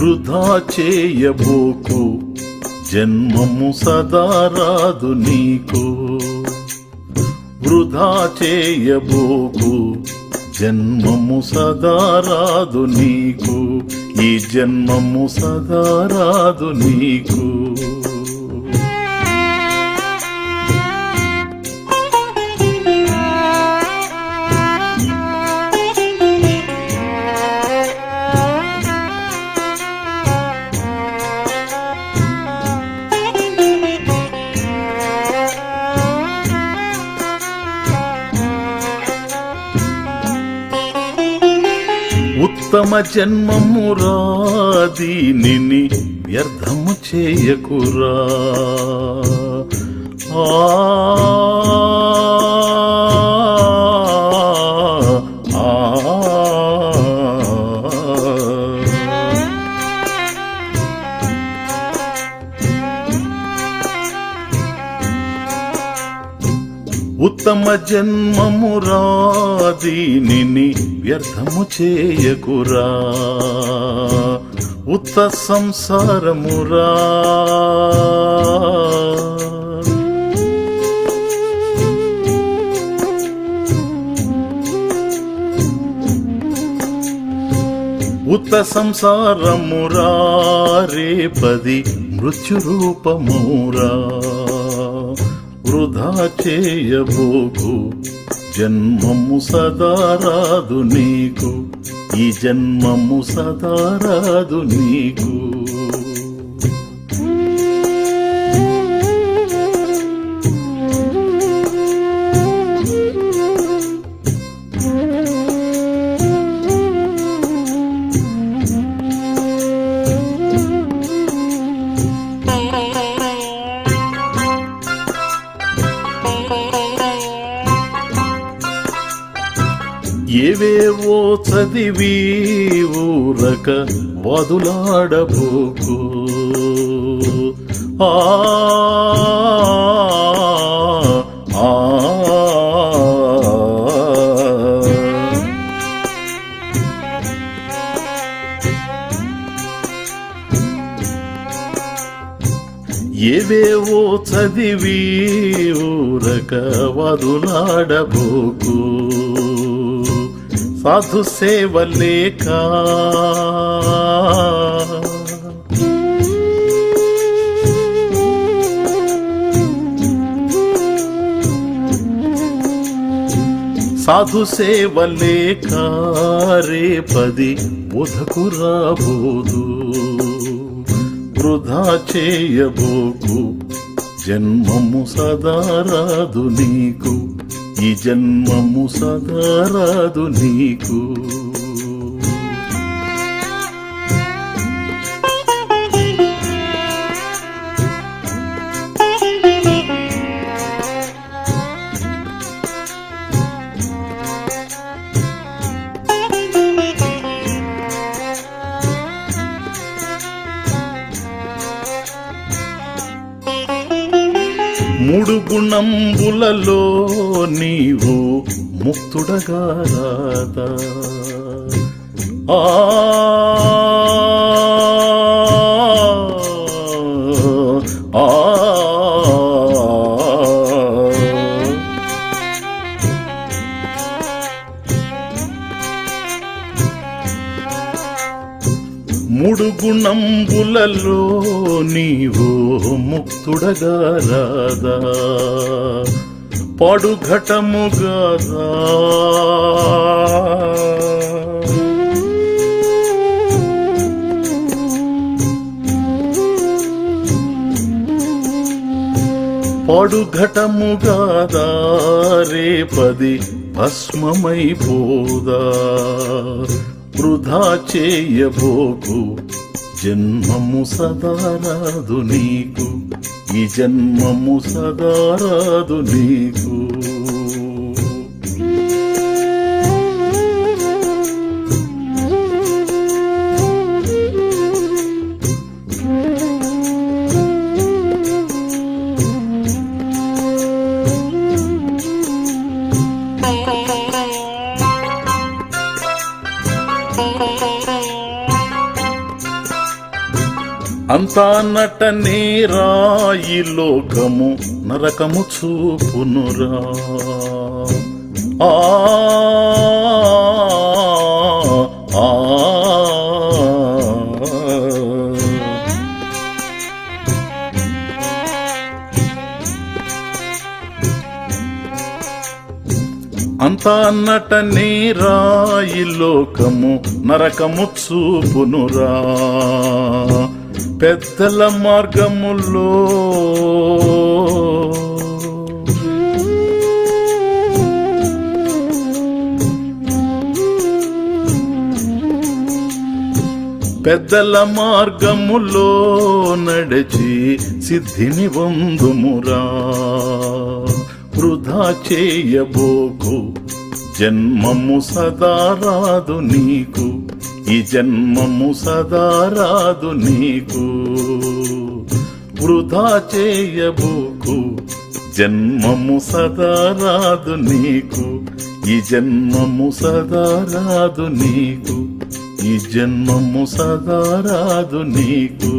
వృధా చేయబోకు, జన్మము సదా రాదు నీకు. వృధా చేయబోకు, జన్మము సదా రాదు నీకు. ఈ జన్మము సదా రాదు నీకు. ఉత్తమ జన్మమురా, దీనిని వ్యర్థము చేయకురా. ఉత్తమ జన్మమురా, దీనిని వ్యర్థము చేయకురా. ఉత్త సంసారమురా, ఉత్త సంసారమురా. రేపది మృత్యురూపమురా. వృధా చేయబోకు, జన్మము సదా రాదు నీకు. ఈ జన్మము సదా రాదు నీకు. ఏవేవో చదివి ఊరక వదులాడబోకు. ఆ ఏవేవో చదివి ఊరక వదులాడబోకు. సాధు సేవ లేక సాధు సేవ లేక రేపది బుధకు రాబోదు. వృధా చేయబోకు, జన్మము సదా రాదు నీకు. ఈ జన్మము సదా రాదు నీకు. మూడు గుణంబులలో నీవు ముక్తుడగా రాదా. మూడు గుణంబులలో నీవు ముక్తుడగా రాదా. పాడు ఘటముగాదా. పాడు ఘటముగాదా. రేపది భస్మమైపోదా. వృధా చేయబోకు జన్మము సదారాదు నీకు, ఈ జన్మము సదారాదు నీకు. అంతా నటనే రాయి లోకము నరకము చూపునురా. ఆ ఆ అంతా నటనే రాయి లోకము నరకము చూపునురా. పెద్దల మార్గములో పెద్దల మార్గములో నడిచి సిద్ధిని వందుమురా. వృధా చేయబోకు జన్మము సదారాదు నీకు, ఈ జన్మము సదారాదు నీకు. వృధా చేయబోకు జన్మము సదారాదు నీకు, ఈ జన్మము సదారాదు నీకు, ఈ జన్మము సదారాదు నీకు.